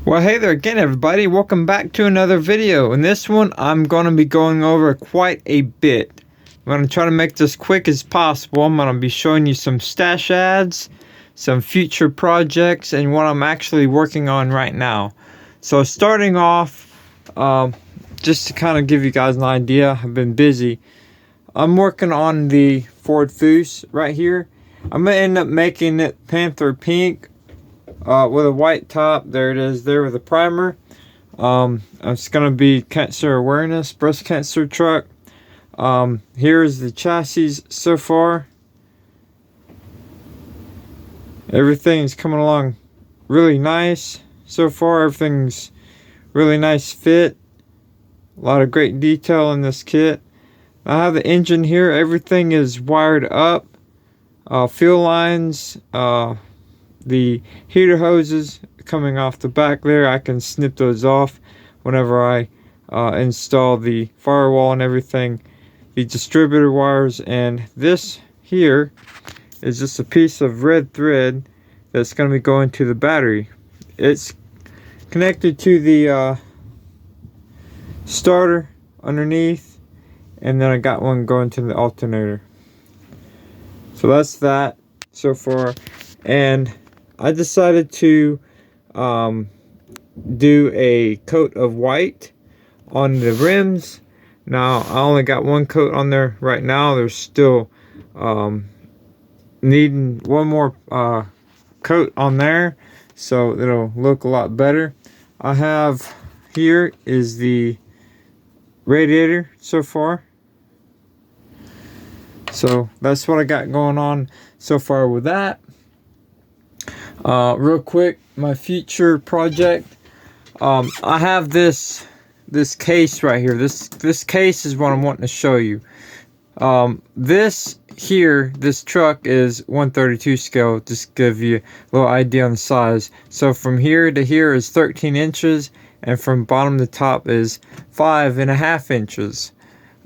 Well, hey there again, everybody. Welcome back to another video. In this one, I'm going to be going over quite a bit. I'm going to try to make this quick as possible. I'm going to be showing you some stash ads, some future projects, and what I'm actually working on right now. So starting off, just to kind of give you guys an idea, I've been busy. I'm working on the Ford Focus right here. I'm going to end up making it Panther Pink. With a white top. There it is there with a primer. It's going to be cancer awareness, breast cancer truck. Here's the chassis so far. Everything's coming along really nice so far. Everything's really nice fit. A lot of great detail in this kit. I have the engine here. Everything is wired up. Fuel lines, the heater hoses coming off the back there, I can snip those off whenever I install the firewall and everything. The distributor wires, and this here is just a piece of red thread that's going to be going to the battery. It's connected to the starter underneath, and then I got one going to the alternator. So that's that so far. And I decided to do a coat of white on the rims. Now I only got one coat on there right now. There's still needing one more coat on there, so it'll look a lot better. I have here is the radiator so far. So that's what I got going on so far with that. Real quick, my future project. I have this case right here. This case is what I'm wanting to show you. This truck is 1/32 scale. Just give you a little idea on the size. So from here to here is 13 inches, and from bottom to top is 5.5 inches.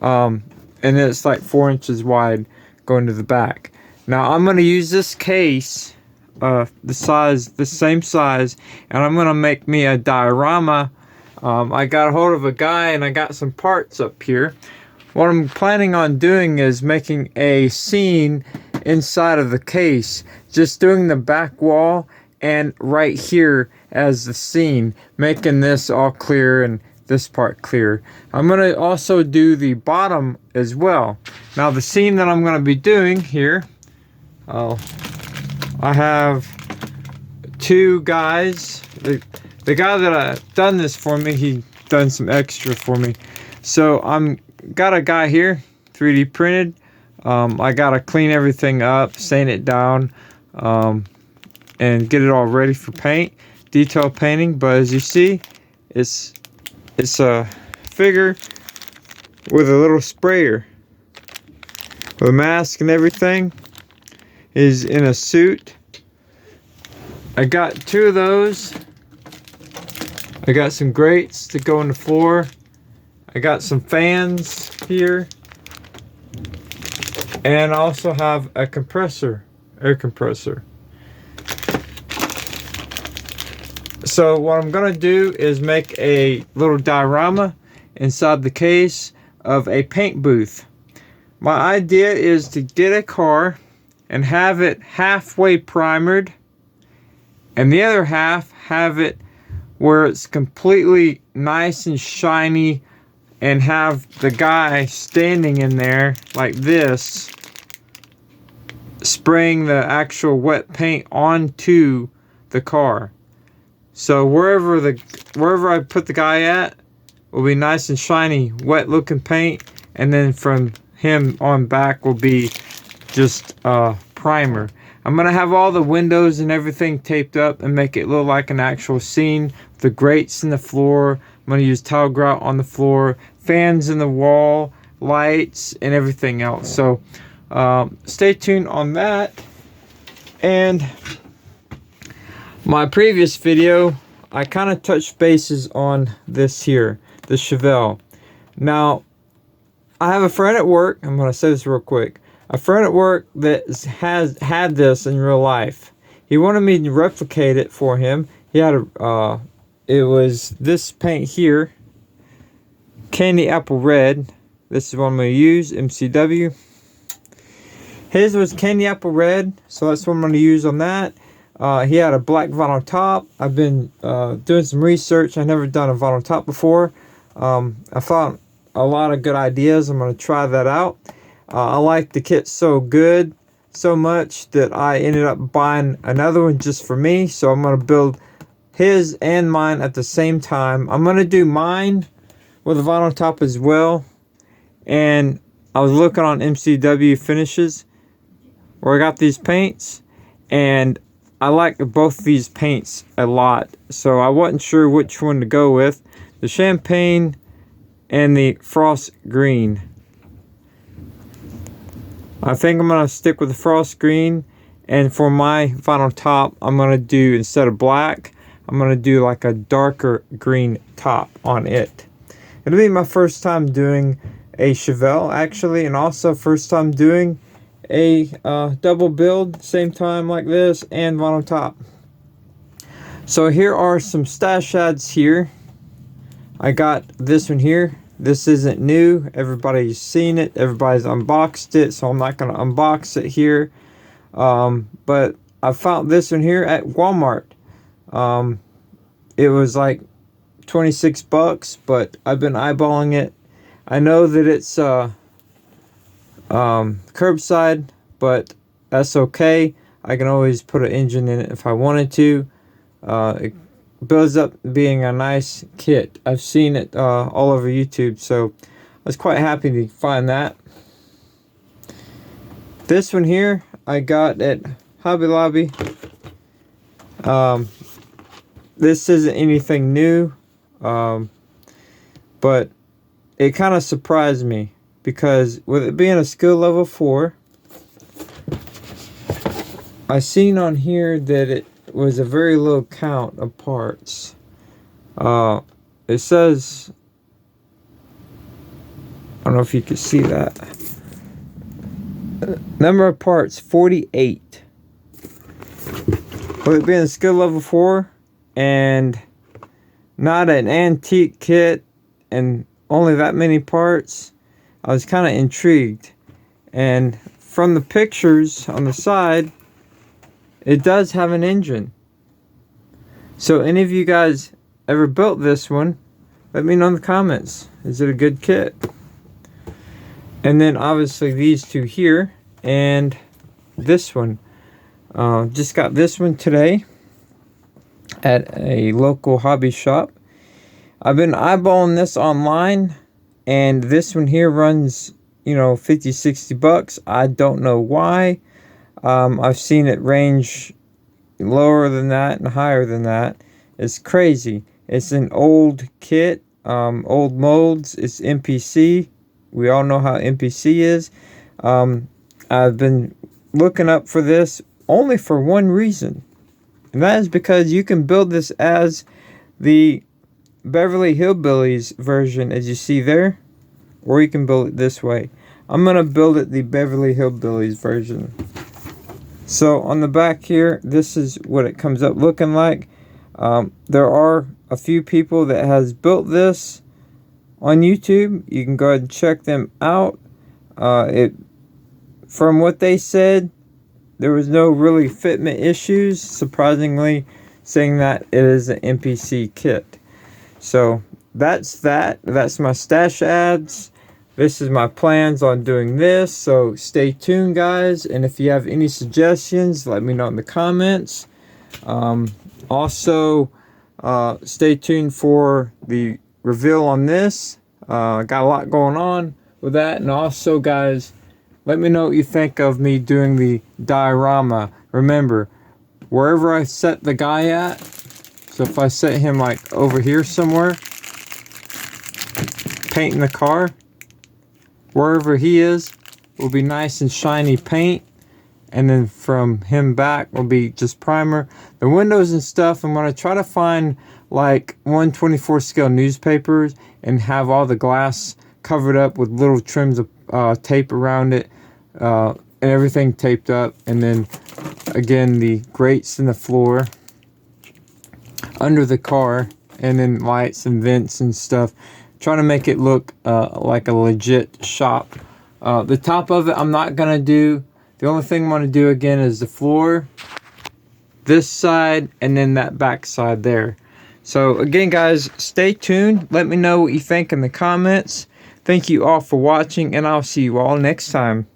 And it's like 4 inches wide going to the back. Now I'm going to use this case. The same size, and I'm gonna make me a diorama. I got a hold of a guy and I got some parts up here. What I'm planning on doing is making a scene inside of the case, just doing the back wall and right here as the scene, making this all clear and this part clear. I'm gonna also do the bottom as well. Now the scene that I'm gonna be doing here, I have two guys. The guy that done this for me, he done some extra for me. So got a guy here, 3D printed. I gotta clean everything up, sand it down, and get it all ready for paint, detail painting. But as you see, it's a figure with a little sprayer, with a mask and everything. Is in a suit. I got two of those. I got some grates to go on the floor. I got some fans here. And I also have a compressor, air compressor. So what I'm gonna do is make a little diorama inside the case of a paint booth. My idea is to get a car and have it halfway primered, and the other half have it where it's completely nice and shiny, and have the guy standing in there like this, spraying the actual wet paint onto the car. So wherever I put the guy at will be nice and shiny, wet looking paint, and then from him on back will be just primer. I'm gonna have all the windows and everything taped up and make it look like an actual scene. The grates in the floor. I'm gonna use tile grout on the floor, fans in the wall, lights, and everything else. So stay tuned on that. And my previous video, I kind of touched bases on this here, the Chevelle. Now, I have a friend at work. I'm gonna say this real quick. A friend at work that has had this in real life. He wanted me to replicate it for him. He had a it was this paint here, Candy Apple Red. This is what I'm going to use, MCW. His was Candy Apple Red, so that's what I'm going to use on that. He had a black vinyl top. I've been doing some research. I've never done a vinyl top before. I found a lot of good ideas. I'm going to try that out. I like the kit so much that I ended up buying another one just for me. So I'm going to build his and mine at the same time. I'm going to do mine with a vinyl top as well. And I was looking on MCW finishes where I got these paints, and I like both these paints a lot. So I wasn't sure which one to go with. The champagne and the frost green. I think I'm going to stick with the frost green. And for my vinyl top, I'm going to do, instead of black, I'm going to do like a darker green top on it. It'll be my first time doing a Chevelle, actually, and also first time doing a double build, same time like this, and vinyl top. So here are some stash ads here. I got this one here. This isn't new. Everybody's seen it. Everybody's unboxed it, so I'm not going to unbox it here. But I found this one here at Walmart. It was like 26 bucks, but I've been eyeballing it. I know that it's curbside, but that's okay. I can always put an engine in it if I wanted to. It builds up being a nice kit. I've seen it all over YouTube, so I was quite happy to find that. This one here I got at Hobby Lobby. This isn't anything new, but it kind of surprised me, because with it being a skill level 4, I seen on here that it was a very low count of parts. It says, I don't know if you can see that. Number of parts, 48. With it being a skill level 4 and not an antique kit and only that many parts, I was kind of intrigued. And from the pictures on the side, it does have an engine. So any of you guys ever built this one, let me know in the comments. Is it a good kit? And then obviously these two here and this one. Just got this one today at a local hobby shop. I've been eyeballing this online, and this one here runs, you know, 50, 60 bucks. I don't know why. I've seen it range lower than that and higher than that. It's crazy. It's an old kit, old molds. It's MPC. We all know how MPC is. I've been looking up for this only for one reason, and that is because you can build this as the Beverly Hillbillies version, as you see there, or you can build it this way. I'm going to build it the Beverly Hillbillies version. So on the back here, this is what it comes up looking like. There are a few people that has built this on YouTube. You can go ahead and check them out. From what they said, there was no really fitment issues, surprisingly, saying that it is an MPC kit. So that's that. That's my stash ads. This is my plans on doing this. So stay tuned, guys. And if you have any suggestions, let me know in the comments. Also, stay tuned for the reveal on this. Got a lot going on with that. And also, guys, let me know what you think of me doing the diorama. Remember, wherever I set the guy at, so if I set him like over here somewhere, painting the car, wherever he is will be nice and shiny paint, and then from him back will be just primer. The windows and stuff, I'm going to try to find like 1/24 scale newspapers and have all the glass covered up with little trims of tape around it, and everything taped up. And then again, the grates in the floor under the car, and then lights and vents and stuff. Trying to make it look like a legit shop. The top of it I'm not gonna do. The only thing I'm gonna do again is the floor, this side, and then that back side there. So again, guys, stay tuned. Let me know what you think in the comments. Thank you all for watching, and I'll see you all next time.